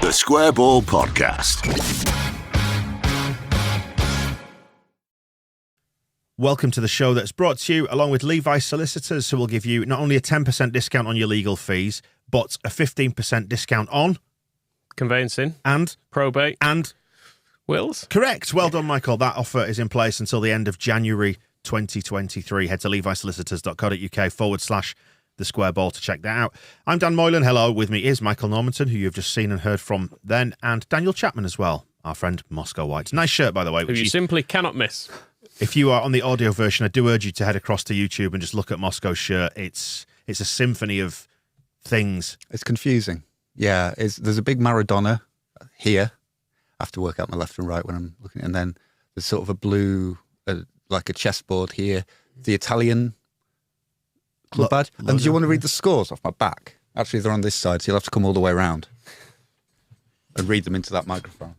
The Square Ball Podcast. Welcome to the show that's brought to you along with Levi's Solicitors, who will give you not only a 10% discount on your legal fees, but a 15% discount on conveyancing and probate and wills. Correct. Well done, Michael. That offer is in place until the end of January 2023. Head to levisolicitors.co.uk/the square ball to check that out. I'm Dan Moylan. Hello. With me is Michael Normanton, who you've just seen and heard from then, and Daniel Chapman as well, our friend Moscow White. Nice shirt, by the way. Who you simply cannot miss. If you are on the audio version, I do urge you to head across to YouTube and just look at Moscow's shirt. It's a symphony of things. It's confusing. Yeah, there's a big Maradona here. I have to work out my left and right when I'm looking. And then there's sort of a blue, like a chessboard here. The Italian club badge. And do you want to read the scores off my back? Actually, they're on this side, so you'll have to come all the way around and read them into that microphone.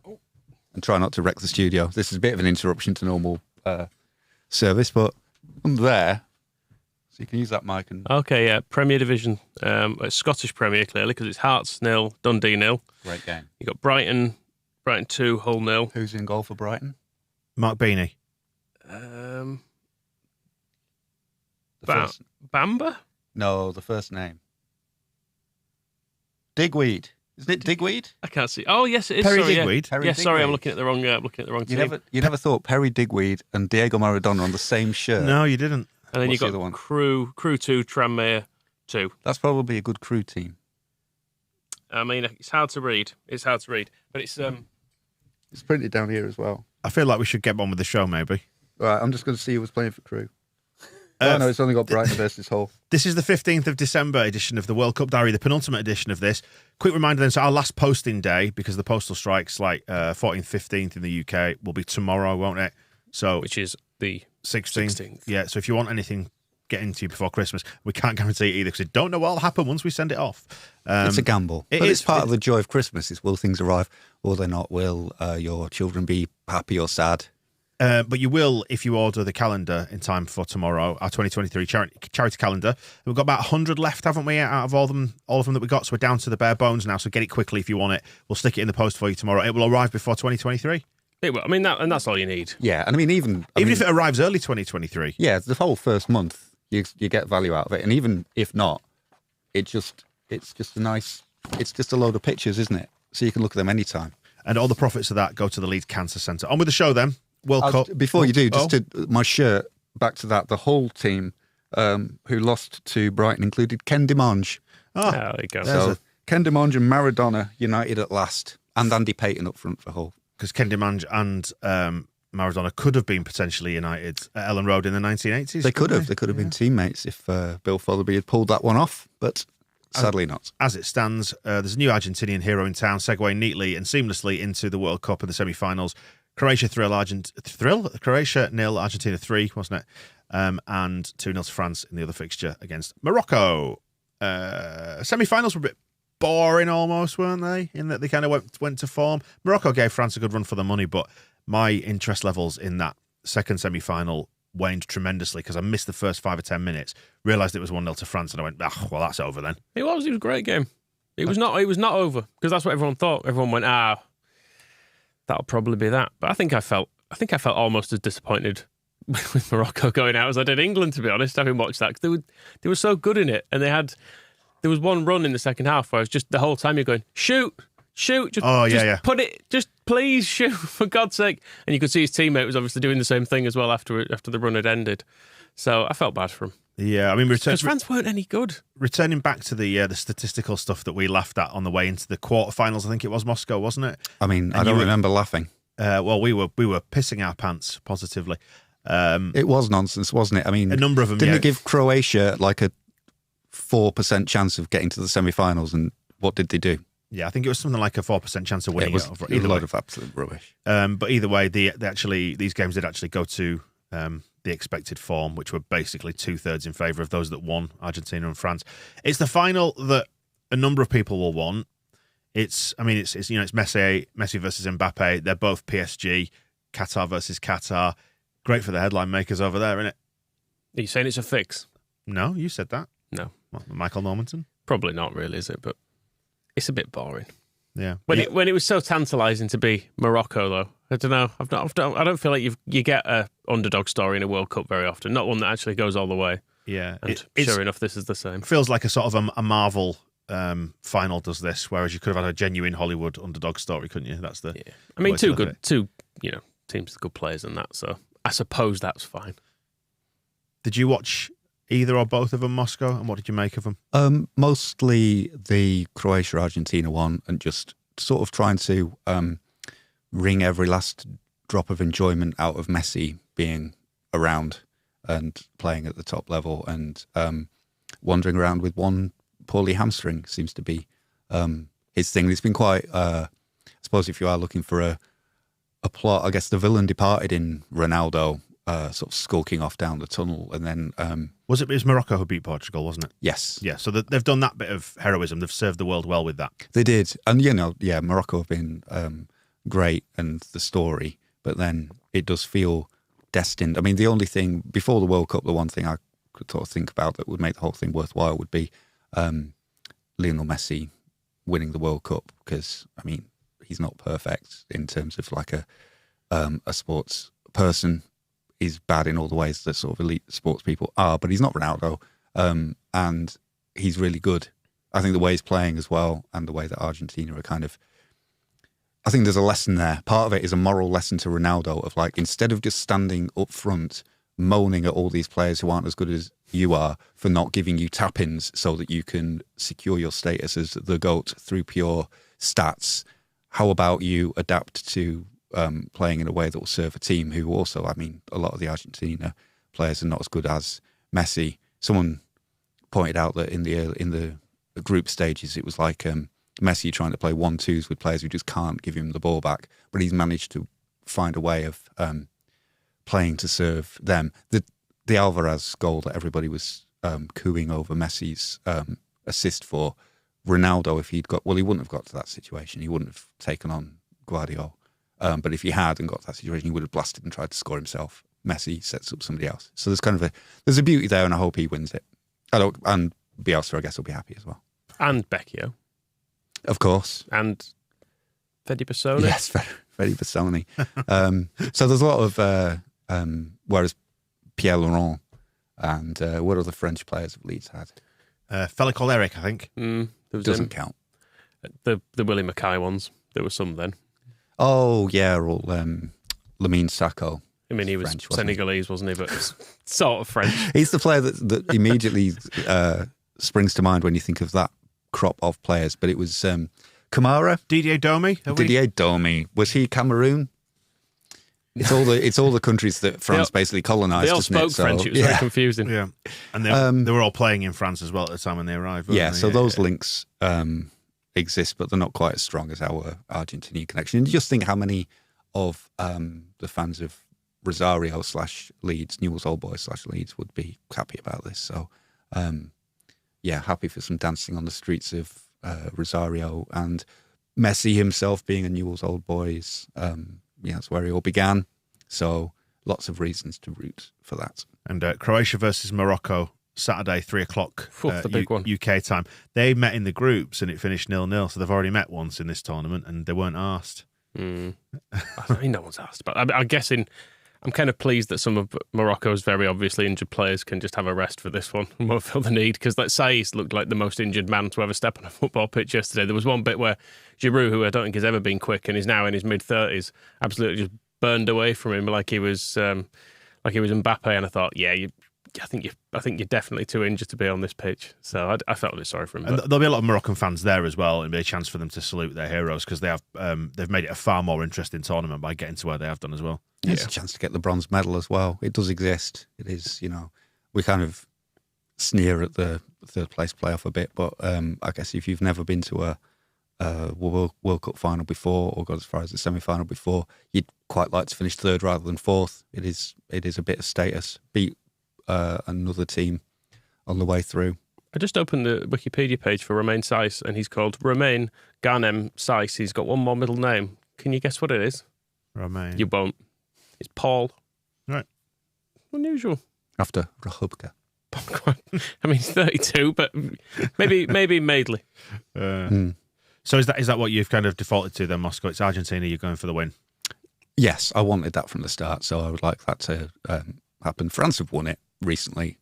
And try not to wreck the studio. This is a bit of an interruption to normal service, but I'm there, so you can use that mic. And Okay, yeah, Premier Division, it's Scottish Premier clearly because it's Hearts 0, Dundee 0. Great game. You got Brighton 2, Hull 0. Who's in goal for Brighton? Mark Beanie. Bamba? No, the first name. Digweed. Isn't it Digweed? I can't see. Oh yes, it is. Perry sorry, Digweed. Yeah. Perry Yeah, sorry, I'm Digweed. looking at the wrong. Team. You never thought Perry Digweed and Diego Maradona on the same shirt? No, you didn't. And then What's you the other got one? Crew 2, Tranmere 2. That's probably a good crew team. I mean, it's hard to read. But it's It's printed down here as well. I feel like we should get on with the show, maybe. Right, I'm just going to see who was playing for crew. No, it's only got Brighton versus Hull. This is the 15th of December edition of the World Cup Diary, the penultimate edition of this. Quick reminder then, so our last posting day, because the postal strike's like 14th, 15th in the UK, will be tomorrow, won't it? So which is the 16th. Yeah, so if you want anything getting to you before Christmas, we can't guarantee it either, because we don't know what will happen once we send it off. It's a gamble. It But is it's part of the joy of Christmas is will things arrive or they not? Will your children be happy or sad? But you will if you order the calendar in time for tomorrow, our 2023 charity calendar. We've got about 100 left, haven't we, out of all of them that we got? So we're down to the bare bones now, so get it quickly if you want it. We'll stick it in the post for you tomorrow. It will arrive before 2023. It will. I mean, that's all you need. Yeah, and I mean even if it arrives early 2023. Yeah, the whole first month you get value out of it, and even if not, it's just a load of pictures, isn't it? So you can look at them anytime. And all the profits of that go to the Leeds Cancer Centre. On with the show then. World Cup. Before you do, my shirt, back to that, the whole team who lost to Brighton included Ken Dimanche. Oh, there you go. So Ken Dimanche and Maradona united at last, and Andy Payton up front for Hull. Because Ken Dimanche and Maradona could have been potentially united at Ellen Road in the 1980s. They could have been teammates if Bill Fotherby had pulled that one off, but sadly not. As it stands, there's a new Argentinian hero in town, segueing neatly and seamlessly into the World Cup in the semi-finals. Croatia 0, Argentina 3, wasn't it? And 2-0 to France in the other fixture against Morocco. Semi-finals were a bit boring almost, weren't they? In that they kind of went to form. Morocco gave France a good run for the money, but my interest levels in that second semi-final waned tremendously because I missed the first 5 or 10 minutes, realised it was 1-0 to France, and I went, well, that's over then. It was a great game. It was not over because that's what everyone thought. Everyone went, that'll probably be that. But I think I felt almost as disappointed with Morocco going out as I did England, to be honest, having watched that. Because they were so good in it. And there was one run in the second half where I was just the whole time you're going, shoot, just put it, just please shoot, for God's sake. And you could see his teammate was obviously doing the same thing as well after the run had ended. So I felt bad for him. Yeah, I mean, because France weren't any good. Returning back to the statistical stuff that we laughed at on the way into the quarterfinals, I think it was Moscow, wasn't it? I mean, I don't remember laughing. Well, we were pissing our pants positively. It was nonsense, wasn't it? I mean, a number of them didn't it give Croatia like a 4% chance of getting to the semi-finals, and what did they do? Yeah, I think it was something like a 4% chance of winning. It was a load of absolute rubbish. But either way, these games did actually go to the expected form, which were basically 2/3 in favour of those that won, Argentina and France. It's the final that a number of people will want. It's Messi versus Mbappe. They're both PSG. Qatar versus Qatar. Great for the headline makers over there, isn't it? Are you saying it's a fix? No, you said that. No. Michael Normanton? Probably not really, is it? But it's a bit boring. Yeah. When it was so tantalising to be Morocco, though, I don't know. I don't feel like you get a underdog story in a World Cup very often. Not one that actually goes all the way. Yeah. And sure enough, this is the same. Feels like a sort of a Marvel final does this, whereas you could have had a genuine Hollywood underdog story, couldn't you? That's the. Yeah. I mean, two teams with good players and that. So I suppose that's fine. Did you watch either or both of them, Moscow? And what did you make of them? Mostly the Croatia-Argentina one, and just sort of trying to wring every last drop of enjoyment out of Messi being around and playing at the top level, and wandering around with one poorly hamstring seems to be his thing. It's been quite, I suppose if you are looking for a plot, I guess the villain departed in Ronaldo, sort of skulking off down the tunnel, and then it was Morocco who beat Portugal, wasn't it? Yes. Yeah, so they've done that bit of heroism. They've served the world well with that. They did. And, Morocco have been great, and the story, but then it does feel destined. I mean, the only thing, before the World Cup, the one thing I could sort of think about that would make the whole thing worthwhile would be Lionel Messi winning the World Cup, because, I mean, he's not perfect in terms of like a sports person. He's bad in all the ways that sort of elite sports people are, but he's not Ronaldo, and he's really good. I think the way he's playing as well, and the way that Argentina are kind of, I think there's a lesson there. Part of it is a moral lesson to Ronaldo of like, instead of just standing up front moaning at all these players who aren't as good as you are for not giving you tap-ins so that you can secure your status as the GOAT through pure stats, how about you adapt to playing in a way that will serve a team who also, I mean, a lot of the Argentina players are not as good as Messi. Someone pointed out that in the group stages, it was like Messi trying to play 1-2s with players who just can't give him the ball back, but he's managed to find a way of playing to serve them. The Alvarez goal that everybody was cooing over Messi's assist for, Ronaldo, if he wouldn't have got to that situation. He wouldn't have taken on Guardiola. But if he had and got to that situation, he would have blasted and tried to score himself. Messi sets up somebody else. So there's a beauty there, and I hope he wins it. And Bielsa, I guess, will be happy as well. And Becchio. Of course. And Fede Persone. Yes, Fede Persone. So there's a lot of, whereas Pierre Laurent and what other French players have Leeds had? Felic Eric, I think. Doesn't count. The Willie Mackay ones. There were some then. Oh, yeah, or Lamine Sacco. I mean, he was French, Senegalese, wasn't he? But sort of French. He's the player that immediately springs to mind when you think of that crop of players. But it was Kamara. Didier Domi. Was he Cameroon? It's all the countries that France basically colonised. They all spoke French. It was very confusing. Yeah, and they were all playing in France as well at the time when they arrived. Yeah, so those links exist, but they're not quite as strong as our Argentinian connection. And just think how many of the fans of Rosario / Leeds, Newell's Old Boys / Leeds would be happy about this. So, happy for some dancing on the streets of Rosario, and Messi himself being a Newell's Old Boys. That's where it all began. So lots of reasons to root for that. And Croatia versus Morocco, Saturday, 3:00 the big one. UK time. They met in the groups and it finished 0-0. So they've already met once in this tournament and they weren't asked. I mean, no one's asked. But I'm guessing, I'm kind of pleased that some of Morocco's very obviously injured players can just have a rest for this one and won't feel the need. Because Saiss looked like the most injured man to ever step on a football pitch yesterday. There was one bit where Giroud, who I don't think has ever been quick and is now in his mid-30s, absolutely just burned away from him like he was Mbappe. And I thought, I think you're definitely too injured to be on this pitch. So I felt a bit sorry for him. And there'll be a lot of Moroccan fans there as well, and be a chance for them to salute their heroes because they've made it a far more interesting tournament by getting to where they have done as well. It's a chance to get the bronze medal as well. It does exist. It is, we kind of sneer at the third place playoff a bit, but I guess if you've never been to a World Cup final before or got as far as the semi-final before, you'd quite like to finish third rather than fourth. It is a bit of status. Beat another team on the way through. I just opened the Wikipedia page for Romain Saiss, and he's called Romain Ghanem Saiss. He's got one more middle name. Can you guess what it is? Romain. You won't. It's Paul. Right. Unusual. After Rahubka. I mean, he's 32, but maybe Madeley. So is that what you've kind of defaulted to then, Moscow? It's Argentina, you're going for the win? Yes, I wanted that from the start, so I would like that to happen. France have won it recently.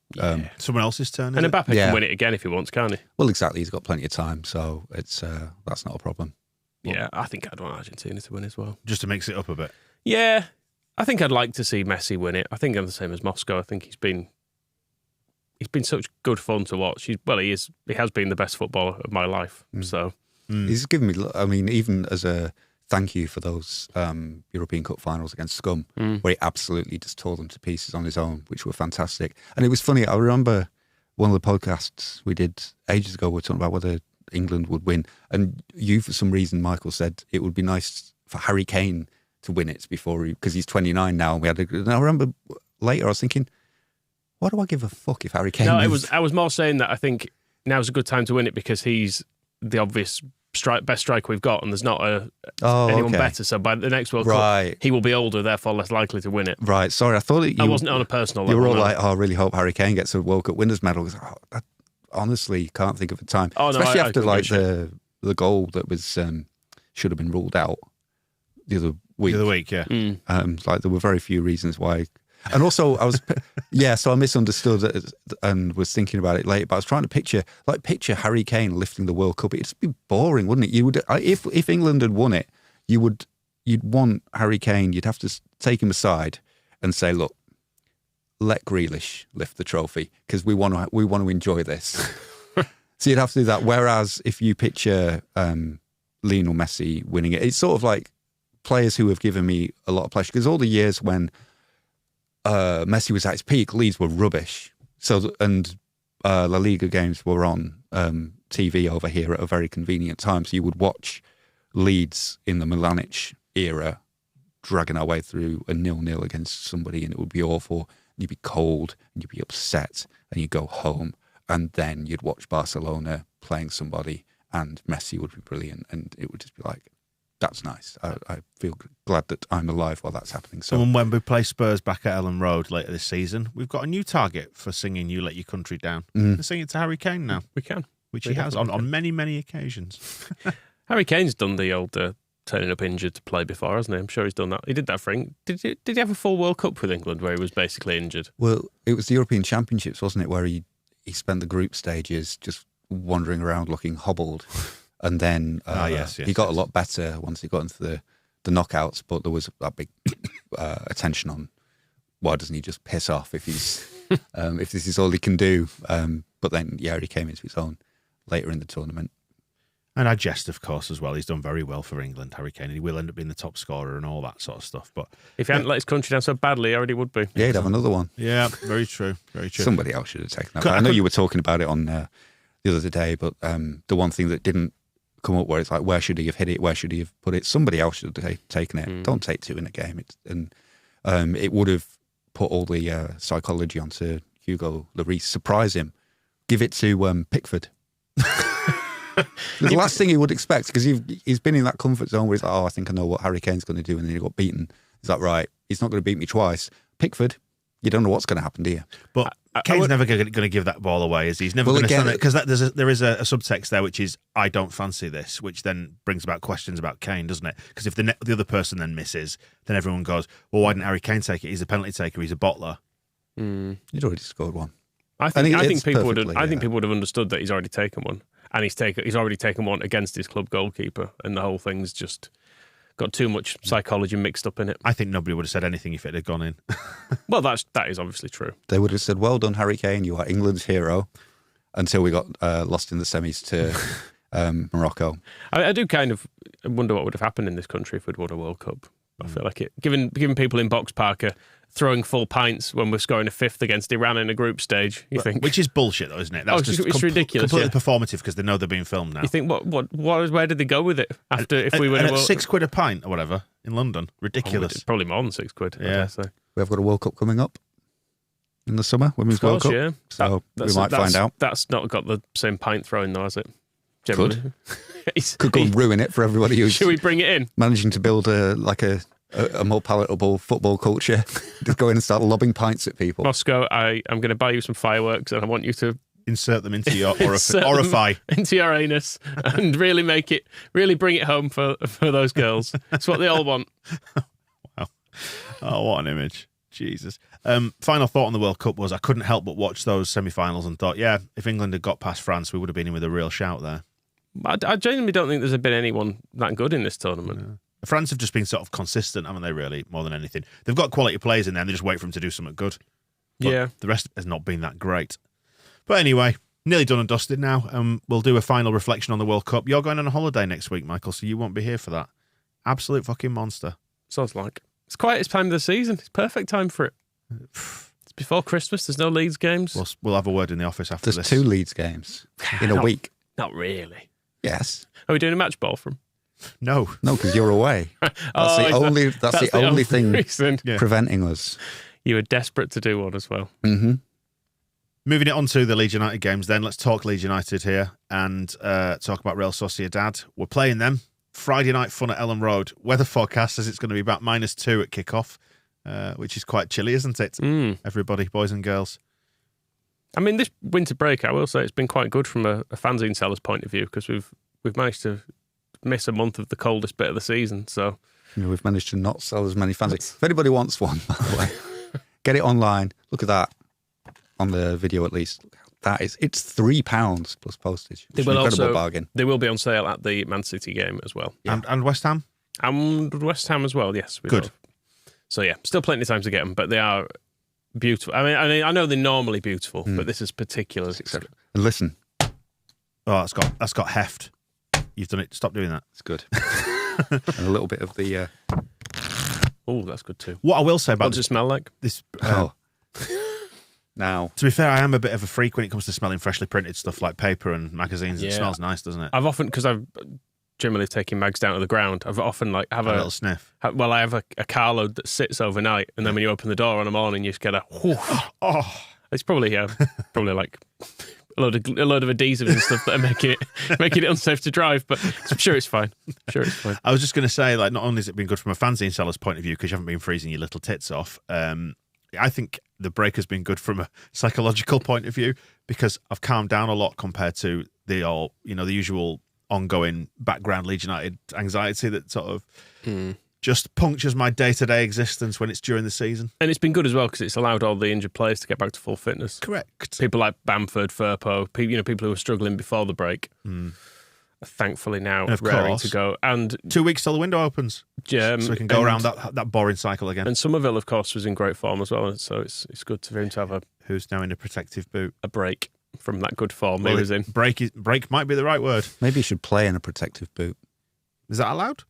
Someone else's turn, is And it? Mbappe can win it again if he wants, can't he? Well, exactly. He's got plenty of time, so it's that's not a problem. Yeah, I think I'd want Argentina to win as well. Just to mix it up a bit. Yeah, I think I'd like to see Messi win it. I think I'm the same as Moscow. I think he's been such good fun to watch. He has been the best footballer of my life. So He's given me. I mean, even as a thank you for those European Cup finals against Scum, where he absolutely just tore them to pieces on his own, which were fantastic. And it was funny. I remember one of the podcasts we did ages ago. We were talking about whether England would win, and you, for some reason, Michael, said it would be nice for Harry Kane to win it because he's 29 now. And I remember later I was thinking, why do I give a fuck if Harry Kane? No, I was more saying that I think now's a good time to win it because he's the obvious best striker we've got, and there's not anyone better. So by the next World Cup, he will be older, therefore less likely to win it. Right. Sorry, I thought I wasn't on a personal level. You were all like, I really hope Harry Kane gets a World Cup winners' medal. I honestly can't think of a time, especially after the goal that was should have been ruled out the other week. Yeah. Like there were very few reasons why. And also, I was, so I misunderstood it and was thinking about it later. But I was trying to picture Harry Kane lifting the World Cup. It'd just be boring, wouldn't it? You would, if England had won it, you'd want Harry Kane. You'd have to take him aside and say, look, let Grealish lift the trophy because we want to enjoy this. So you'd have to do that. Whereas if you picture Lionel Messi winning it, it's sort of like players who have given me a lot of pleasure because all the years when Messi was at his peak, Leeds were rubbish. So La Liga games were on TV over here at a very convenient time. So you would watch Leeds in the Milanic era dragging our way through a 0-0 against somebody, and it would be awful. And you'd be cold, and you'd be upset, and you'd go home, and then you'd watch Barcelona playing somebody, and Messi would be brilliant, and it would just be like, that's nice. I feel glad that I'm alive while that's happening. So, and when we play Spurs back at Ellen Road later this season, we've got a new target for singing "You Let Your Country Down." We're singing it to Harry Kane now. We can, which he has on many, many occasions. Harry Kane's done the old turning up injured to play before, hasn't he? I'm sure he's done that. He did that for England. Did he have a full World Cup with England where he was basically injured? Well, it was the European Championships, wasn't it, where he spent the group stages just wandering around looking hobbled. And then he got a lot better once he got into the knockouts, but there was that big attention on why doesn't he just piss off if he's if this is all he can do. But then, he came into his own later in the tournament. And I jest, of course, as well. He's done very well for England, Harry Kane. He will end up being the top scorer and all that sort of stuff. But if he hadn't let his country down so badly, he already would be. Yeah, he'd have another one. Yeah, very true. Very true. Somebody else should have taken that. I know you were talking about it on the other day, but the one thing that didn't come up where it's like, where should he have hit it? Where should he have put it? Somebody else should have taken it. Don't take two in a game. It would have put all the psychology onto Hugo Lloris. Surprise him. Give it to Pickford. The last thing he would expect, because he's been in that comfort zone where he's like, I think I know what Harry Kane's going to do, and then he got beaten. Is that right? He's not going to beat me twice. Pickford, you don't know what's going to happen, do you? But Kane's never going to give that ball away, is he? He's never going to stand it, because there is a subtext there, which is, I don't fancy this, which then brings about questions about Kane, doesn't it? Because if the other person then misses, then everyone goes, well, why didn't Harry Kane take it? He's a penalty taker, he's a bottler. He'd already scored one. I think people would have understood that he's already taken one. And he's already taken one against his club goalkeeper, and the whole thing's just got too much psychology mixed up in it. I think nobody would have said anything if it had gone in. Well, that is obviously true. They would have said, well done, Harry Kane, you are England's hero, until we got lost in the semis to Morocco. I do kind of wonder what would have happened in this country if we'd won a World Cup. I feel like it, given people in Box Park are throwing full pints when we're scoring a fifth against Iran in a group stage, you think? Which is bullshit, though, isn't it? That's it's ridiculous. Completely performative, because they know they're being filmed now. You think, where did they go with it after if we win a World Cup? £6 a pint or whatever in London. Ridiculous. Probably more than £6. Yeah. We have got a World Cup coming up in the summer, Women's World Cup. Yeah. So we might find out. That's not got the same pint throwing, though, has it? Generally. Could go and ruin it for everybody who's Should we bring it in? Managing to build a more palatable football culture. Just go in and start lobbing pints at people. Moscow, I'm going to buy you some fireworks, and I want you to insert them into your Insert them orify. into your anus and really bring it home for those girls. It's what they all want. Wow. Oh, what an image. Jesus. Final thought on the World Cup was I couldn't help but watch those semi-finals and thought, yeah, if England had got past France, we would have been in with a real shout there. I genuinely don't think there's been anyone that good in this tournament. Yeah. France have just been sort of consistent, haven't they, really, more than anything? They've got quality players in there and they just wait for them to do something good. But yeah. The rest has not been that great. But anyway, nearly done and dusted now. We'll do a final reflection on the World Cup. You're going on a holiday next week, Michael, so you won't be here for that. Absolute fucking monster. Sounds like. It's quietest time of the season. It's perfect time for it. It's before Christmas. There's no Leeds games. We'll have a word in the office after There's this. 2 Leeds games in a week. Not really. Yes. Are we doing a match ball from? No, because you're away. That's the only thing reason. preventing us. You were desperate to do one as well. Mm-hmm. Moving it on to the Leeds United games then. Let's talk Leeds United here and talk about Real Sociedad. We're playing them. Friday night fun at Ellen Road. Weather forecast says it's going to be about -2 at kickoff, which is quite chilly, isn't it? Everybody, boys and girls. I mean, this winter break, I will say, it's been quite good from a fanzine seller's point of view because we've managed to miss a month of the coldest bit of the season. So we've managed to not sell as many fanzines. If anybody wants one, by the way, get it online. Look at that on the video at least. It's £3 plus postage. It's an incredible bargain. They will be on sale at the Man City game as well. Yeah. And West Ham? And West Ham as well, yes. Good. So yeah, still plenty of time to get them, but they are beautiful. I mean, I know they're normally beautiful, but this is particularly exceptional. And listen. Oh, that's got heft. You've done it. Stop doing that. It's good. And a little bit of the... Oh, that's good too. What I will say about what does it smell like? This... Now, to be fair, I am a bit of a freak when it comes to smelling freshly printed stuff like paper and magazines. Yeah. It smells nice, doesn't it? I've often, because I've generally taken mags down to the ground, I've often have a little sniff. I have a carload that sits overnight, and then when you open the door in the morning, you just get a oh. It's probably like a load of adhesives and stuff that are making it unsafe to drive, but I'm sure it's fine. I was just going to say, like, not only has it been good from a fanzine seller's point of view because you haven't been freezing your little tits off. I think the break has been good from a psychological point of view because I've calmed down a lot compared to the usual ongoing background Leeds United anxiety that sort of just punctures my day-to-day existence when it's during the season. And it's been good as well because it's allowed all the injured players to get back to full fitness. Correct. People like Bamford, Firpo, people who were struggling before the break. Are thankfully now raring to go. And 2 weeks till the window opens. So we can go around that boring cycle again. And Somerville, of course, was in great form as well. So it's good for him to have who's now in a protective boot. A break from that good form he was in. Break might be the right word. Maybe he should play in a protective boot. Is that allowed?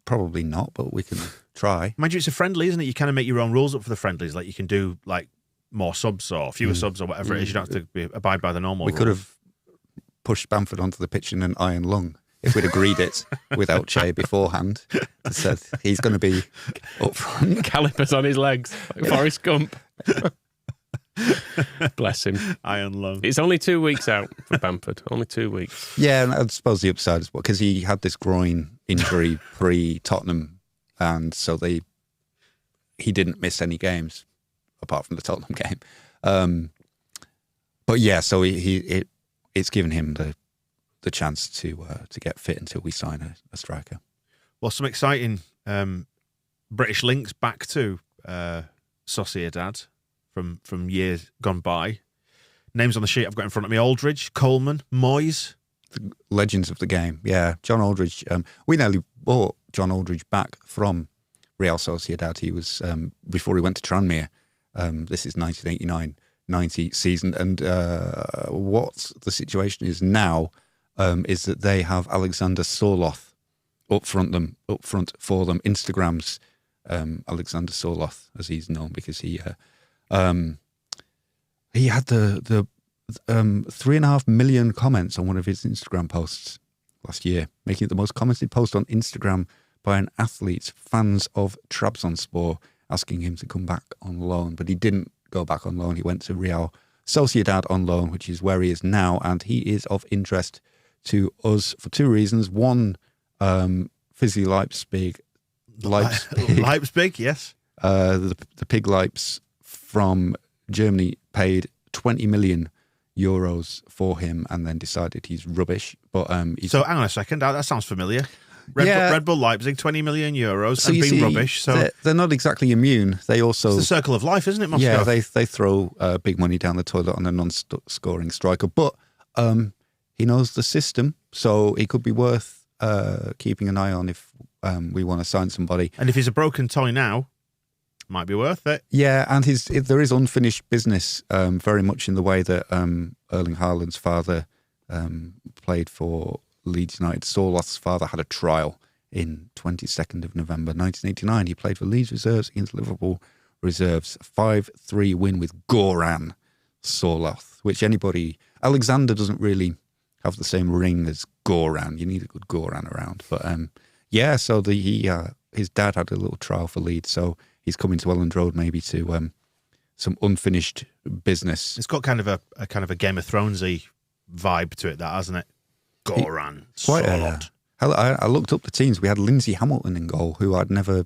Probably not, but we can try. Mind you, it's a friendly, isn't it? You kind of make your own rules up for the friendlies. Like you can do like more subs or fewer subs or whatever it is. You don't have to abide by the normal rules. We could have pushed Bamford onto the pitch in an iron lung if we'd agreed it without Che beforehand. And said he's going to be up front. Calipers on his legs, like Forrest Gump. Bless him. Iron lung. It's only 2 weeks out for Bamford. Only 2 weeks. Yeah, and I suppose the upside is because he had this groin injury pre-Tottenham, and so he didn't miss any games apart from the Tottenham game. But yeah, so it's given him the chance to get fit until we sign a striker. Well, some exciting British links back to Sociedad from years gone by. Names on the sheet I've got in front of me: Aldridge, Coleman, Moyes. The legends of the game. Yeah, John Aldridge. We nearly bought John Aldridge back from Real Sociedad. He was before he went to Tranmere. This is 1989-90 season, and what the situation is now is that they have Alexander Soloth up front for them. Instagram's Alexander Soloth, as he's known, because he had the 3.5 million comments on one of his Instagram posts last year, making it the most commented post on Instagram by an athlete. Fans of Trabzonspor asking him to come back on loan, but he didn't go back on loan. He went to Real Sociedad on loan, which is where he is now, and he is of interest to us for 2 reasons. One, Fizzy Leipzig, yes. The Pig Leips from Germany paid 20 million euros for him and then decided he's rubbish. But So hang on a second, that sounds familiar. Red Bull Leipzig, 20 million euros, so and you being see, rubbish. So they're not exactly immune. They also it's the circle of life, isn't it, Moscow? Yeah, they throw big money down the toilet on a non-scoring striker, but he knows the system, so he could be worth keeping an eye on if we want to sign somebody. And if he's a broken toy now, might be worth it. Yeah, and there is unfinished business, very much in the way that Erling Haaland's father played for Leeds United. Sorloth's father had a trial in 22nd of November 1989. He played for Leeds reserves against Liverpool reserves. 5-3 win with Goran Sorloth, which Alexander doesn't really have the same ring as Goran. You need a good Goran around. But so his dad had a little trial for Leeds, so he's coming to Elland Road maybe to some unfinished business. It's got kind of a Game of Thronesy vibe to it, that, hasn't it? Goran Sorloth. I looked up the teams. We had Lindsay Hamilton in goal, who I'd never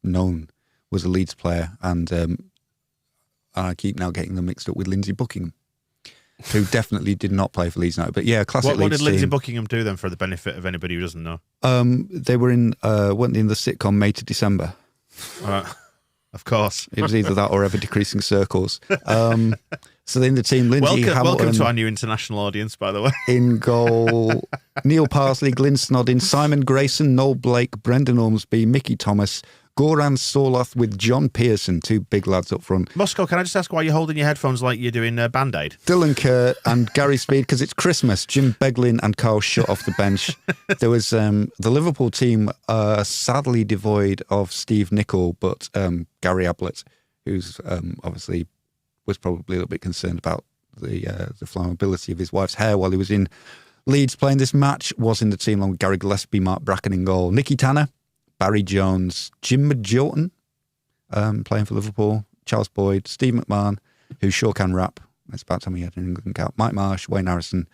known was a Leeds player, and I keep now getting them mixed up with Lindsay Buckingham, who definitely did not play for Leeds United. But yeah, classic Leeds What did Lindsay team. Buckingham do then, for the benefit of anybody who doesn't know? They were weren't they in the sitcom May to December? Of course. It was either that or Ever Decreasing Circles. So in the team, Lindsay Hamilton. Welcome to our new international audience, by the way. In goal, Neil Parsley, Glyn Snoddin, Simon Grayson, Noel Blake, Brendan Ormsby, Mickey Thomas, Goran Sorloth with John Pearson, two big lads up front. Moscow, can I just ask why you're holding your headphones like you're doing Band-Aid? Dylan Kerr and Gary Speed, because it's Christmas. Jim Beglin and Carl Shutt off the bench. There was the Liverpool team, sadly devoid of Steve Nicol, but Gary Ablett, who's obviously was probably a little bit concerned about the flammability of his wife's hair while he was in Leeds playing this match, was in the team along with Gary Gillespie, Mark Bracken in goal, Nicky Tanner, Barry Jones, Jim Majorton, playing for Liverpool, Charles Boyd, Steve McMahon, who sure can rap. It's about time he had an England cap. Mike Marsh, Wayne Harrison,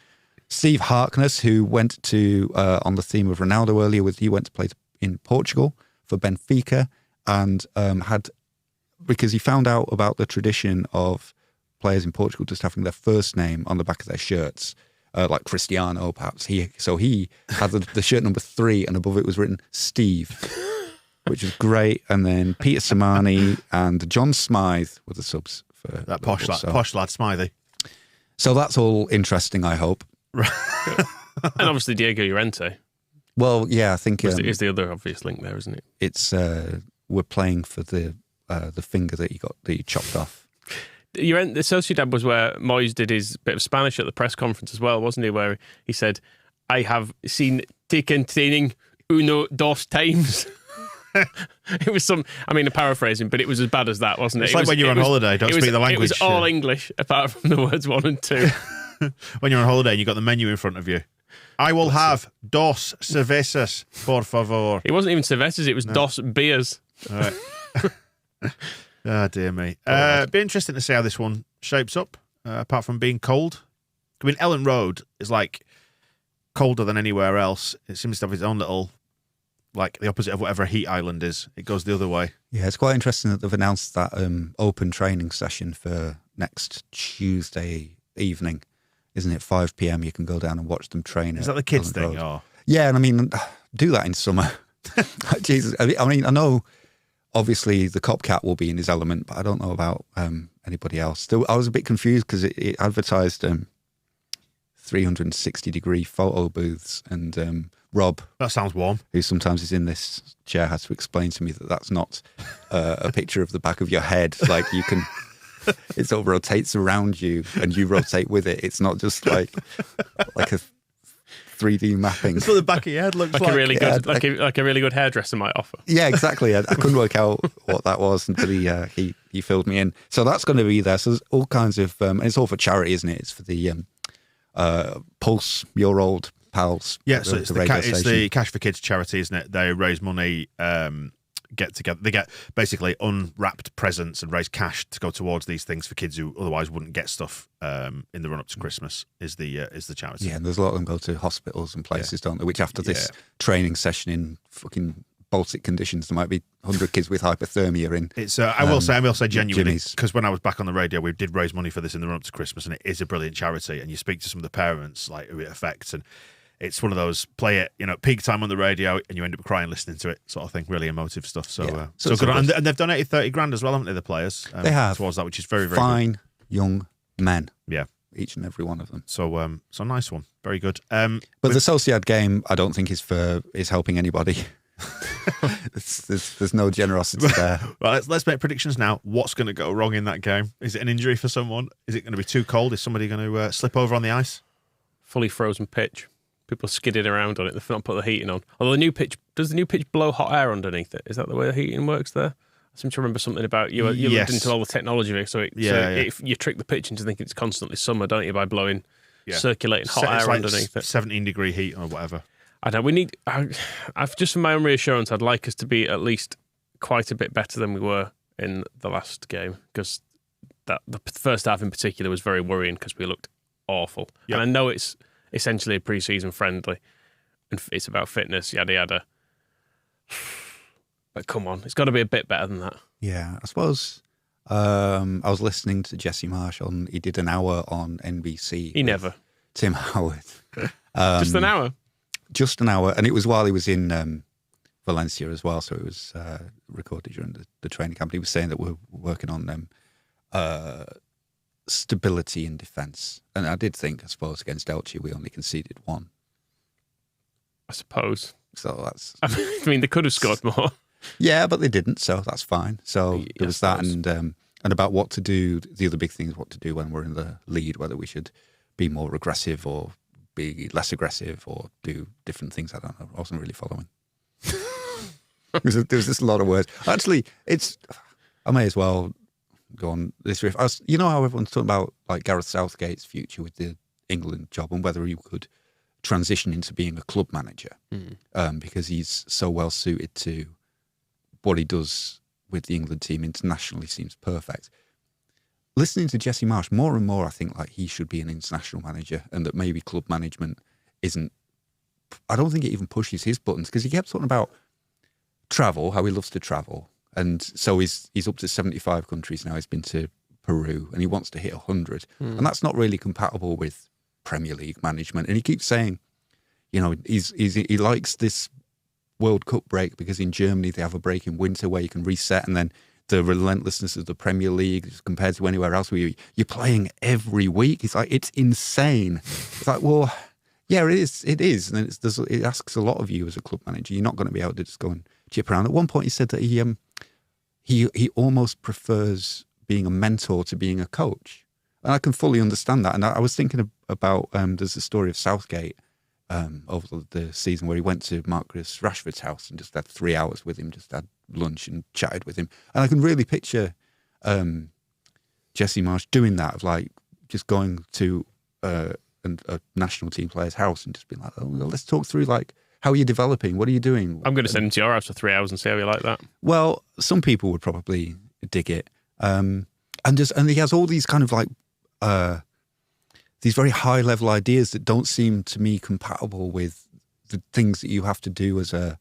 Steve Harkness, who went to, on the theme of Ronaldo earlier, he went to play in Portugal for Benfica, and because he found out about the tradition of players in Portugal just having their first name on the back of their shirts, like Cristiano, perhaps. He had the shirt number 3, and above it was written Steve, which was great. And then Peter Samani and John Smythe were the subs for that posh lad Smythe. So that's all interesting, I hope. And obviously Diego Llorente. Well, yeah, I think is the other obvious link there, isn't it? It's we're playing for the finger that he chopped off. The Sociedad was where Moyes did his bit of Spanish at the press conference as well, wasn't he? Where he said, "I have seen taken training uno dos times." It was I'm paraphrasing, but it was as bad as that, wasn't it? It's like when you're on holiday, don't speak the language. It was all English, apart from the words 1 and 2. When you're on holiday and you've got the menu in front of you. I will have dos cervezas, por favor. It wasn't even cervezas, it was dos beers. All right. Oh, dear me. It'd be interesting to see how this one shapes up, apart from being cold. I mean, Elland Road is like colder than anywhere else. It seems to have its own little, like the opposite of whatever a heat island is. It goes the other way. Yeah, it's quite interesting that they've announced that open training session for next Tuesday evening. Isn't it 5 p.m? You can go down and watch them train. Is that the kids Elland thing? Road. Or? Yeah, and I mean, do that in summer. Jesus. I mean, I know obviously the Copcat will be in his element, but I don't know about anybody else. Still, I was a bit confused because it advertised 360-degree photo booths, and Rob, that sounds warm, who sometimes is in this chair, has to explain to me that that's not a picture of the back of your head. Like you can, it sort of rotates around you and you rotate with it. It's not just like a 3D mapping. That's what the back of your head looks like. A really good, like a really good hairdresser might offer. Yeah, exactly. I couldn't work out what that was until he filled me in. So that's going to be there. So there's all kinds of, and it's all for charity, isn't it? It's for the Pulse, Your Old Pals. Yeah, so it's the Cash for Kids charity, isn't it? They raise money, get together. They get basically unwrapped presents and raise cash to go towards these things for kids who otherwise wouldn't get stuff in the run up to Christmas. Is the charity? Yeah, and there's a lot of them go to hospitals and places, don't they? Which after this training session in fucking Baltic conditions. There might be 100 kids with hypothermia in. It's. I will say genuinely, Jimmy's. because when I was back on the radio, we did raise money for this in the run up to Christmas, and it is a brilliant charity. And you speak to some of the parents, like who it affects, and it's one of those play it, at peak time on the radio, and you end up crying listening to it, sort of thing. Really emotive stuff. So, Yeah. so good. And they've donated 30 grand as well, haven't they? The players. They have towards that, which is very, very fine good. young men. Yeah. Each and every one of them. So, so nice one. Very good. But the Sociedad game, I don't think is helping anybody. there's no generosity there. Right, let's make predictions now. What's going to go wrong in that game? Is it an injury for someone? Is it going to be too cold? Is somebody going to slip over on the ice? Fully frozen pitch. People skidding around on it. They've not put the heating on. Although does the new pitch blow hot air underneath it? Is that the way the heating works there? I seem to remember something about you Yes. looked into all the technology of it. So if you trick the pitch into thinking it's constantly summer, don't you, by blowing, circulating hot air like underneath it. 17-degree heat or whatever. I don't. I've just for my own reassurance, I'd like us to be at least quite a bit better than we were in the last game, because the first half in particular was very worrying because we looked awful. Yep. And I know it's essentially a pre-season friendly and it's about fitness, yada yada. But come on, it's got to be a bit better than that. Yeah, I suppose. I was listening to Jesse Marsh he did an hour on NBC. He never. Tim Howard. Just an hour? Just an hour. And it was while he was in Valencia as well. So it was recorded during the training camp. He was saying that we're working on stability in defence. And I did think, I suppose, against Elche, we only conceded one. I suppose. So that's... I mean, they could have scored more. Yeah, but they didn't, so that's fine. So there was that, suppose. and about what to do. The other big thing is what to do when we're in the lead, whether we should be more aggressive or be less aggressive or do different things. I don't know. I wasn't really following. there was just a lot of words. Actually, I may as well go on this riff. You know how everyone's talking about like Gareth Southgate's future with the England job and whether he could transition into being a club manager because he's so well suited to what he does with the England team internationally seems perfect. Listening to Jesse Marsh, more and more I think like he should be an international manager and that maybe club management isn't... I don't think it even pushes his buttons because he kept talking about travel, how he loves to travel. And so he's up to 75 countries now. He's been to Peru and he wants to hit 100. And that's not really compatible with Premier League management. And he keeps saying, he likes this World Cup break because in Germany they have a break in winter where you can reset, and then the relentlessness of the Premier League compared to anywhere else where you're playing every week. It's like, it's insane. It's like, well, yeah, it is. And it asks a lot of you as a club manager. You're not going to be able to just go and chip around. At one point he said that he almost prefers being a mentor to being a coach. And I can fully understand that. And I was thinking about, there's a story of Southgate over the season where he went to Marcus Rashford's house and just had 3 hours with him, just had lunch and chatted with him. And I can really picture Jesse Marsh doing that, of like just going to a national team player's house and just being like, oh, well, let's talk through like, how are you developing? What are you doing? I'm going to send him to your house for 3 hours and see how you like that. Well, some people would probably dig it. And he has all these kind of like, these very high level ideas that don't seem to me compatible with the things that you have to do as a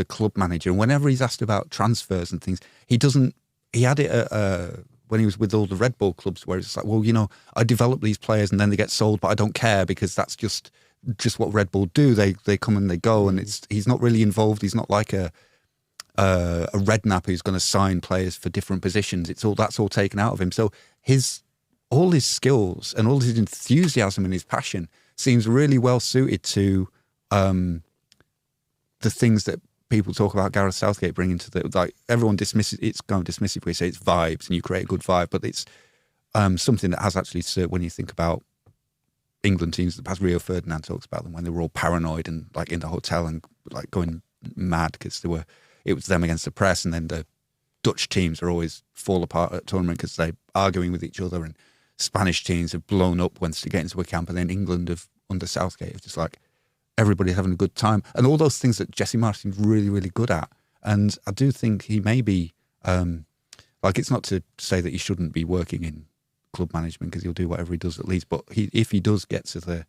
club manager. And whenever he's asked about transfers and things, he had it when he was with all the Red Bull clubs where it's like, well, I develop these players and then they get sold, but I don't care because that's just what Red Bull do. They come and they go, and he's not really involved. He's not like a Redknapp who's going to sign players for different positions. That's all taken out of him. So all his skills and all his enthusiasm and his passion seems really well suited to the things that people talk about Gareth Southgate bringing to like everyone dismisses. It's kind of dismissive when you say it's vibes and you create a good vibe, but it's something that has actually, when you think about England teams, the past, Rio Ferdinand talks about them when they were all paranoid and like in the hotel and like going mad because it was them against the press, and then the Dutch teams are always fall apart at tournament because they're arguing with each other, and Spanish teams have blown up once they get into a camp, and then England under Southgate is just like everybody having a good time, and all those things that Jesse Marsh seems really, really good at. And I do think he may be like, it's not to say that he shouldn't be working in club management because he'll do whatever he does at Leeds, but if he does get to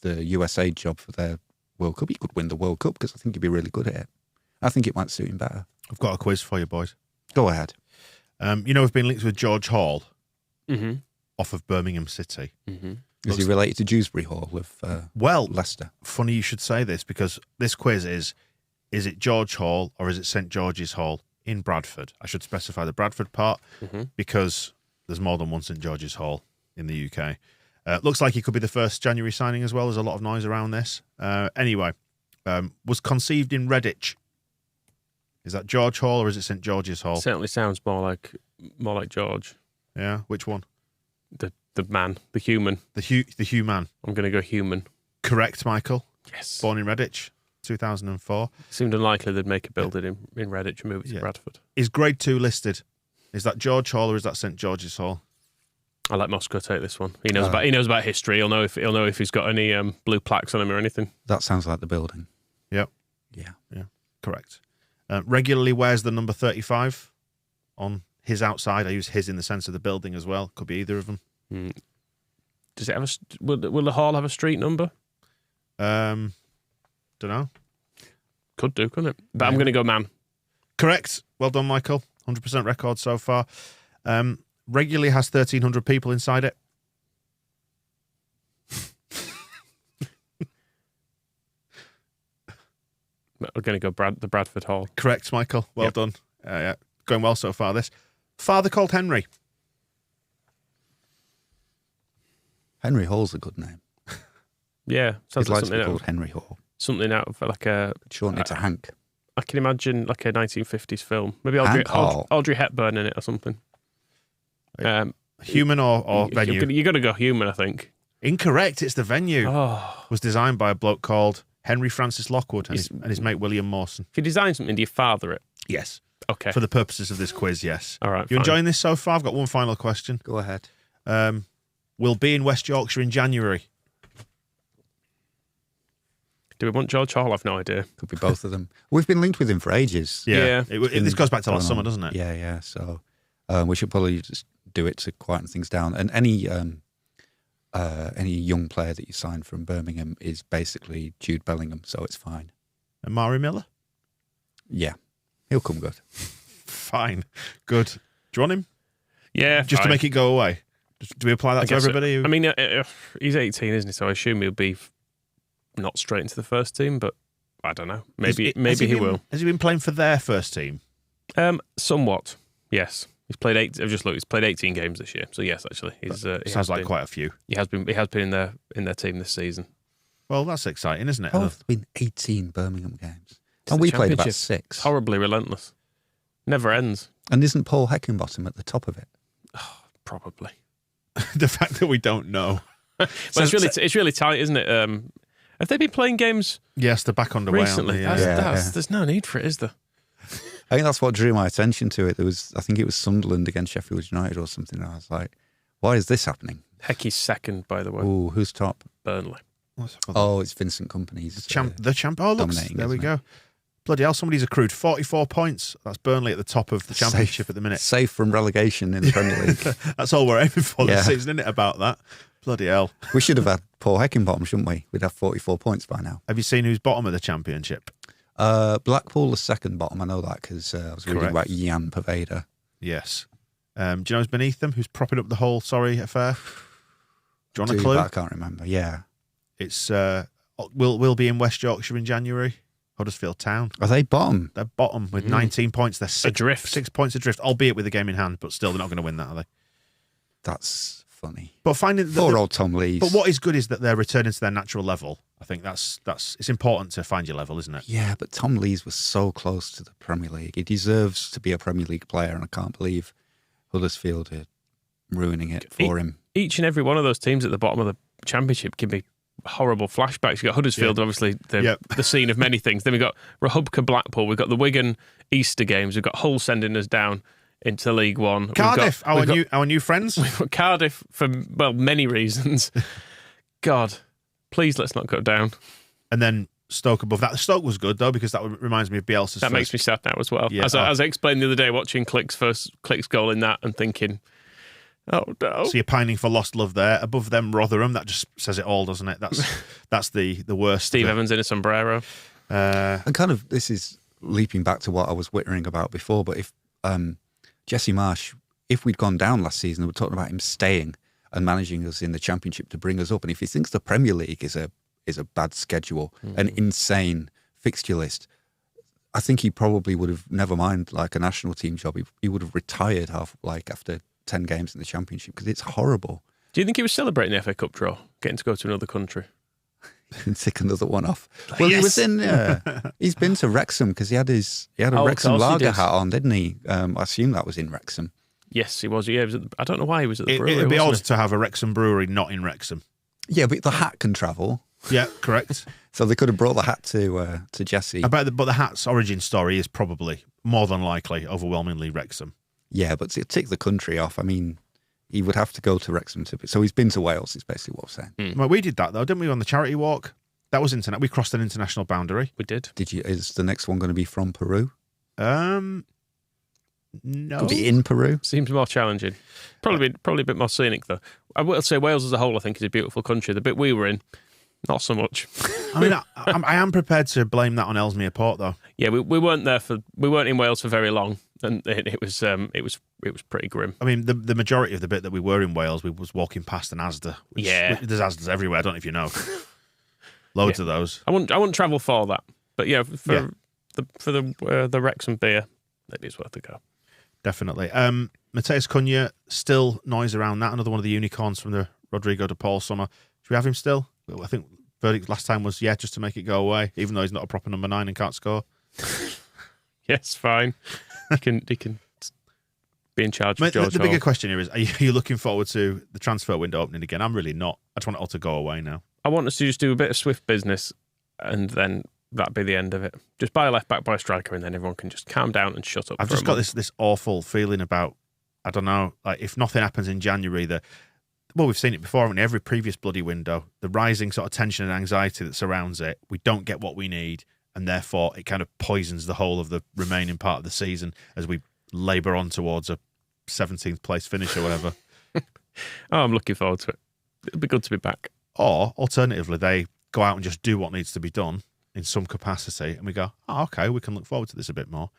the USA job for their World Cup. He could win the World Cup because I think he'd be really good at it. I think it might suit him better. I've got a quiz for you, boys. Go ahead. We've been linked with George Hall Mm-hmm. off of Birmingham City. Mm-hmm. Is he related to Dewsbury Hall of Leicester? Funny you should say this, because this quiz is it George Hall or is it St George's Hall in Bradford? I should specify the Bradford part because there's more than one St George's Hall in the UK. Looks like he could be the first January signing as well. There's a lot of noise around this. Anyway, was conceived in Redditch. Is that George Hall or is it St George's Hall? Certainly sounds more like George. Yeah, which one? The man, the human. The human. I'm going to go human. Correct, Michael. Yes. Born in Redditch, 2004. Seemed unlikely they'd make a building in Redditch and move it to Bradford. Is grade 2 listed? Is that George Hall or is that St George's Hall? I let Moscow take this one. He knows about history. He'll know if he's got any blue plaques on him or anything. That sounds like the building. Yep. Yeah. Correct. Regularly wears the number 35 on his outside. I use his in the sense of the building as well. Could be either of them. Does it have will the hall have a street number? Don't know. Could do, couldn't it? But I'm going to go man. Correct. Well done, Michael. 100% record so far. Regularly has 1,300 people inside it. We're going to go the Bradford Hall. Correct, Michael. Well done. Yeah. Going well so far, this. Father called Henry. Henry Hall's a good name. Yeah. Sounds He'd like like to be called Henry Hall. Something out of like a... Shorten it to Hank. I can imagine like a 1950s film. Maybe Audrey Hepburn in it or something. Human or venue? You're going to go human, I think. Incorrect. It's the venue. Oh. Was designed by a bloke called Henry Francis Lockwood and his mate William Mawson. If you design something, do you father it? Yes. Okay. For the purposes of this quiz, yes. All right. You enjoying this so far? I've got one final question. Go ahead. We'll be in West Yorkshire in January. Do we want George Hall? I've no idea. Could be both of them. We've been linked with him for ages. Yeah. This goes back to last summer, doesn't it? Yeah. So we should probably just do it to quieten things down. And any young player that you sign from Birmingham is basically Jude Bellingham, so it's fine. And Mari Miller? Yeah. He'll come good. Fine. Good. Do you want him? Yeah. Just to make it go away? Do we apply that to everybody? I mean, he's 18, isn't he? So I assume he'll be not straight into the first team, but I don't know. Maybe he will. Has he been playing for their first team? Somewhat, yes. He's played He's played 18 games this year. So yes, actually, Sounds like quite a few. He has been in their team this season. Well, that's exciting, isn't it? Oh, there's been 18 Birmingham games, and the we played about Championship. 6. Horribly relentless. Never ends. And isn't Paul Heckingbottom at the top of it? Probably. The fact that we don't know. But it's really tight, isn't it? Have they been playing games? Yes, they're back underway recently. There's no need for it, is there? I think that's what drew my attention to it. I think it was Sunderland against Sheffield United or something. And I was like, why is this happening? Heckie's second, by the way. Oh, who's top? Burnley. Oh, it's Vincent Kompany's. The champ. Oh, look, there we go. Bloody hell, somebody's accrued 44 points. That's Burnley at the top of the championship at the minute. Safe from relegation in the Premier League. That's all we're aiming for this season, isn't it, about that? Bloody hell. We should have had Paul Heckingbottom, shouldn't we? We'd have 44 points by now. Have you seen who's bottom of the championship? Blackpool, the second bottom. I know that because I was reading about Jan Poveda. Yes. Do you know who's beneath them? Who's propping up the whole affair? Do you want a clue? I can't remember. Yeah. It's we'll be in West Yorkshire in January. Huddersfield Town. Are they bottom? They're bottom with 19 points. They're adrift. 6 points adrift, albeit with the game in hand, but still they're not going to win that, are they? That's funny. But finding poor old Tom Lees. But what is good is that they're returning to their natural level. I think that's it's important to find your level, isn't it? Yeah, but Tom Lees was so close to the Premier League. He deserves to be a Premier League player, and I can't believe Huddersfield are ruining it for him. Each and every one of those teams at the bottom of the championship can be horrible flashbacks. You've got Huddersfield, obviously the scene of many things. Then we've got Rahubka Blackpool. We've got the Wigan Easter games. We've got Hull sending us down into League One. Cardiff, our new friends. We've got Cardiff for many reasons. God, please let's not go down. And then Stoke above that. Stoke was good though because that reminds me of Bielsa's. That makes me sad now as well. Yeah. As I explained the other day, watching Click's goal in that and thinking, Oh, no. So you're pining for lost love there. Above them, Rotherham. That just says it all, doesn't it? That's the worst. Steve Evans in a sombrero. And kind of, this is leaping back to what I was wittering about before, but if Jesse Marsh, if we'd gone down last season, we're talking about him staying and managing us in the Championship to bring us up. And if he thinks the Premier League is a bad schedule, an insane fixture list, I think he probably would have never mind like a national team job. He would have retired after 10 games in the Championship because it's horrible. Do you think he was celebrating the FA Cup draw, getting to go to another country? And tick another one off. Well, Yes. he was in. He's been to Wrexham because he had a Wrexham of course he lager did. hat on, didn't he? I assume that was in Wrexham. Yes, he was. Yeah, he was I don't know why he was at the brewery. It'd be odd wasn't to have a Wrexham brewery not in Wrexham. Yeah, but the hat can travel, Yeah, correct. so they could have brought the hat to Jesse. But the hat's origin story is probably more than likely overwhelmingly Wrexham. Yeah, but to tick the country off, I mean, he would have to go to Wrexham to. So he's been to Wales. Is basically what I'm saying. Well, we did that though, didn't we? On the charity walk, that was internet. We crossed an international boundary. we? Did. Did you? Is the next one going to be from Peru? No. Could be in Peru. Seems more challenging. Probably a bit more scenic, though. I will say Wales as a whole, I think, is a beautiful country. The bit we were in, not so much. I mean, I am prepared to blame that on Ellesmere Port though. Yeah, we weren't in Wales for very long, and it was pretty grim. I mean, the majority of the bit that we were in Wales, we was walking past an Asda. There's Asdas everywhere. I don't know if you know. Loads of those. I wouldn't travel for that, but yeah, for the Wrexham beer, maybe it's worth a go. Definitely. Mateus Cunha, still noise around that. Another one of the unicorns from the Rodrigo de Paul summer. Should we have him still? I think verdict last time was just to make it go away, even though he's not a proper number 9 and can't score. Yes, fine. He can be in charge of George The Hall. bigger question here is, are you looking forward to the transfer window opening again? I'm really not. I just want it all to go away now. I want us to just do a bit of swift business, and then that'd be the end of it. Just buy a left back, buy a striker, and then everyone can just calm down and shut up. I've just got this awful feeling about, I don't know, like if nothing happens in January, we've seen it before, haven't we? Every previous bloody window, the rising sort of tension and anxiety that surrounds it, we don't get what we need, and therefore it kind of poisons the whole of the remaining part of the season as we labour on towards a 17th place finish or whatever. I'm looking forward to it. It'll be good to be back. Or, alternatively, they go out and just do what needs to be done in some capacity, and we go, oh, okay, we can look forward to this a bit more.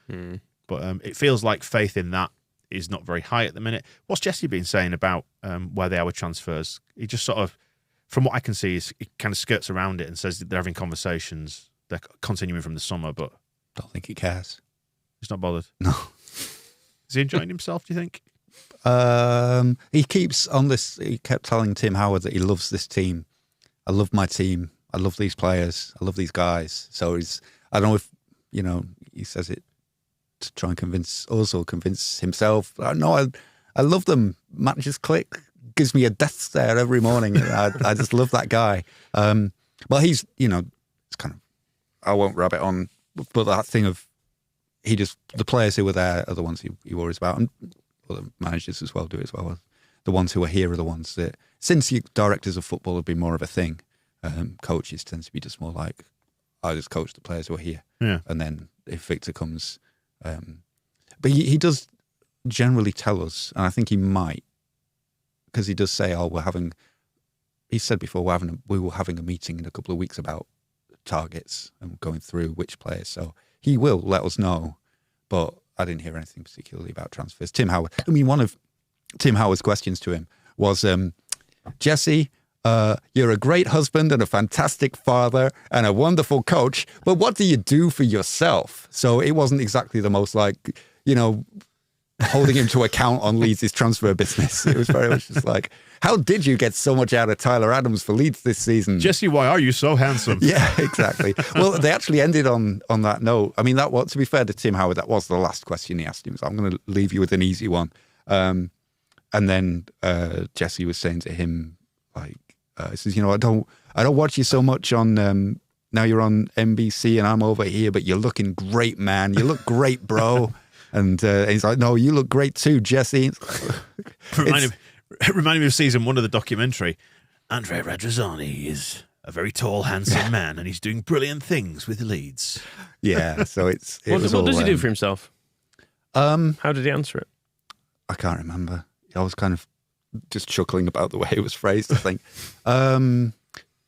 But it feels like faith in that is not very high at the minute. What's Jesse been saying about where they are with transfers? He just sort of, from what I can see, he kind of skirts around it and says that they're having conversations. They're continuing from the summer, but Don't think he cares. he's not bothered. No. Is he enjoying himself, do you think? He keeps on this. He kept telling Tim Howard that he loves this team. I love my team. I love these players. I love these guys. So I don't know if, he says it to try and convince us or convince himself. No, I love them. Matches click. Gives me a death stare every morning. I just love that guy. Well, he's, it's kind of, I won't rub it on, but that thing of, the players who were there are the ones he worries about, and other managers as well do it as well. The ones who are here are the ones that, since directors of football have been more of a thing, coaches tend to be just more like, I just coach the players who are here. Yeah. And then if Victor comes, but he does generally tell us, and I think he might, because he does say, he said before, we were having a meeting in a couple of weeks about targets and going through which players. So he will let us know, but I didn't hear anything particularly about transfers. Tim Howard, one of Tim Howard's questions to him was, Jesse, you're a great husband and a fantastic father and a wonderful coach, but what do you do for yourself? So it wasn't exactly the most holding him to account on Leeds' transfer business. It was very much just like, how did you get so much out of Tyler Adams for Leeds this season? Jesse, why are you so handsome? Yeah, exactly. Well, they actually ended on that note. I mean, to be fair to Tim Howard, that was the last question he asked him. So I'm going to leave you with an easy one. And then Jesse was saying to him, he says, I don't watch you so much on, now you're on NBC and I'm over here, but you're looking great, man. You look great, bro. And he's like, no, you look great too, Jesse. Reminding me of season 1 of the documentary. Andre Radrizzani is a very tall, handsome man, and he's doing brilliant things with Leeds. Yeah, so what does he do for himself? How did he answer it? I can't remember. I was kind of just chuckling about the way it was phrased, I think.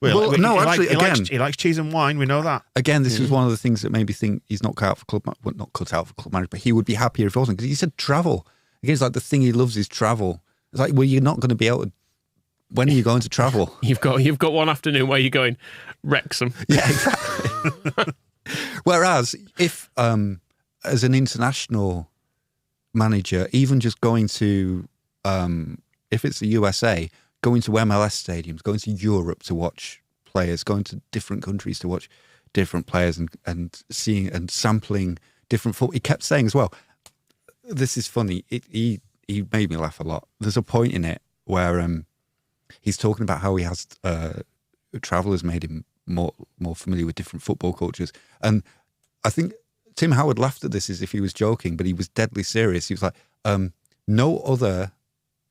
He likes cheese and wine. We know that. Again, this is one of the things that made me think he's not cut out for not cut out for club manager, but he would be happier if he wasn't, because he said travel. Again, it's like the thing he loves is travel. It's like, well, you're not going to be able to. When are you going to travel? You've got one afternoon where you're going Wrexham. Yeah, exactly. Whereas if as an international manager, even just going to if it's the USA, going to MLS stadiums, going to Europe to watch players, going to different countries to watch different players and seeing and sampling different football. He kept saying as well, this is funny. He made me laugh a lot. There's a point in it where he's talking about how he has travel has made him more familiar with different football cultures. And I think Tim Howard laughed at this as if he was joking, but he was deadly serious. He was like, no other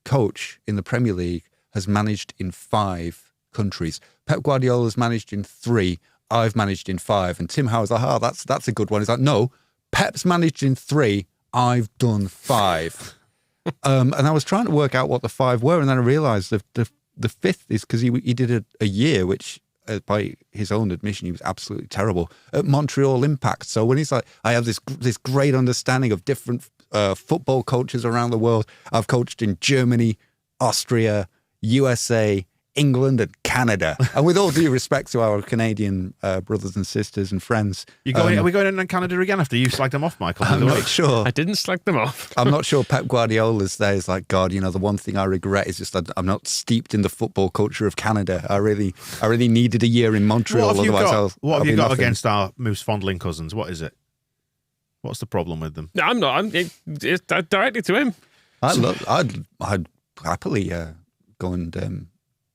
coach in the Premier League has managed in 5 countries. Pep Guardiola's managed in 3. I've managed in 5. And Tim Howard's like, that's a good one. He's like, no, Pep's managed in 3. I've done 5. And I was trying to work out what the 5 were, and then I realised the 5th is because he did a year, which by his own admission, he was absolutely terrible at Montreal Impact. So when he's like, I have this great understanding of different football cultures around the world. I've coached in Germany, Austria, USA, England, and Canada. And with all due respect to our Canadian brothers and sisters and friends, are we going in Canada again after you slagged them off, Michael? I'm not sure. I didn't slag them off. I'm not sure Pep Guardiola's there is like, God, the one thing I regret is just that I'm not steeped in the football culture of Canada. I really needed a year in Montreal. What have you got against our Moose fondling cousins? What is it? What's the problem with them? I'm not. It's directly to him. I'd happily go and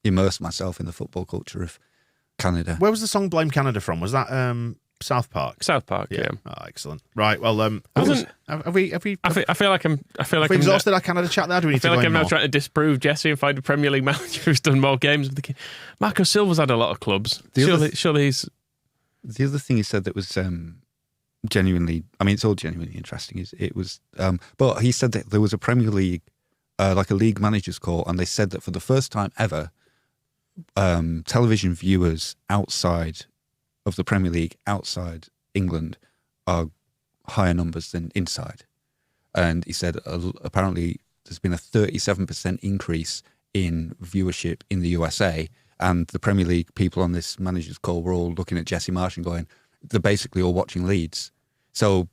immerse myself in the football culture of Canada. Where was the song "Blame Canada" from? Was that South Park? South Park, yeah. Oh, excellent. Right. Well, have we I feel like I'm exhausted our Canada chat there? Do we need I feel to like go I'm in now more? trying to disprove Jesse and find a Premier League manager who's done more games with the kid. Marco Silva's had a lot of clubs. Surely he's. The other thing he said that was genuinely, I mean, it's all genuinely interesting. But he said that there was a Premier League, like a league managers call, and they said that for the first time ever, television viewers outside of the Premier League, outside England, are higher numbers than inside. And he said apparently there's been a 37% increase in viewership in the USA, and the Premier League people on this managers call were all looking at Jesse Marsh and going, they're basically all watching Leeds. So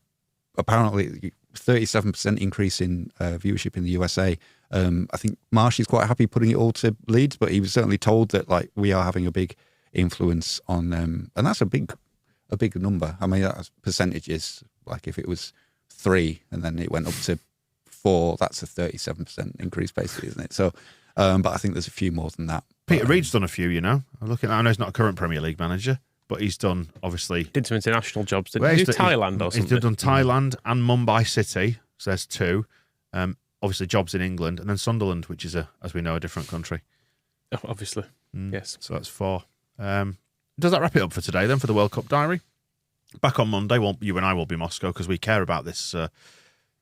apparently 37% increase in viewership in the USA. I think Marsh is quite happy putting it all to Leeds, but he was certainly told that like we are having a big influence on them, and that's a big number. I mean, that's percentages. Like if it was 3 and then it went up to 4, that's a 37% increase, basically, isn't it? So, but I think there's a few more than that. Peter Reid's done a few. I'm looking. I know he's not a current Premier League manager, but he's done obviously Did some international jobs. Did he do Thailand or something? He's done Thailand and Mumbai City. So there's 2. Obviously jobs in England, and then Sunderland, which is as we know, a different country. Oh, obviously, yes. So that's 4. Does that wrap it up for today then for the World Cup diary? Back on Monday, you and I will be Moscow because we care about this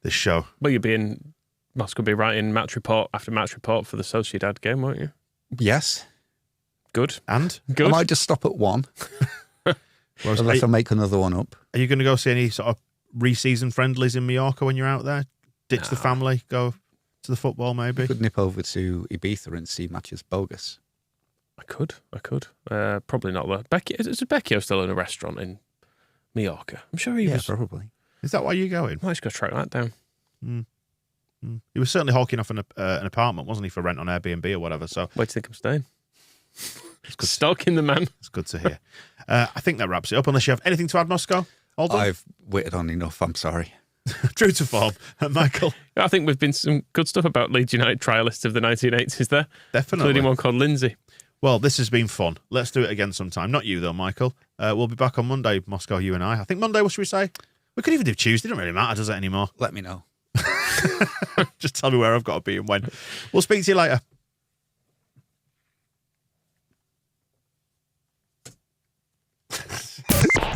show. Well, you'll be in Moscow, be writing match report after match report for the Sociedad game, won't you? Yes. Good. And? Good. I might just stop at 1. Unless I make another one up. Are you going to go see any sort of re-season friendlies in Mallorca when you're out there? Ditch the family, go to the football maybe? Could nip over to Ibiza and see matches bogus. I could. Probably not though. Is Becchio still in a restaurant in Mallorca? I'm sure he was. Probably. Is that why you're going? I just got to track that down. He was certainly hawking off an apartment, wasn't he, for rent on Airbnb or whatever? So where do you think I'm staying? Stalking the man. It's good to hear. I think that wraps it up. Unless you have anything to add, Moscow? All done? I've waited on enough. I'm sorry. True to form. Michael? I think we've been some good stuff about Leeds United trialists of the 1980s there. Definitely. Including one called Lindsay. Well, this has been fun. Let's do it again sometime. Not you, though, Michael. We'll be back on Monday, Moscow, you and I. I think Monday, what should we say? We could even do Tuesday. It doesn't really matter, does it, anymore? Let me know. Just tell me where I've got to be and when. We'll speak to you later.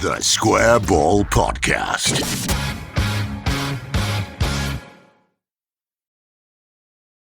The Square Ball Podcast.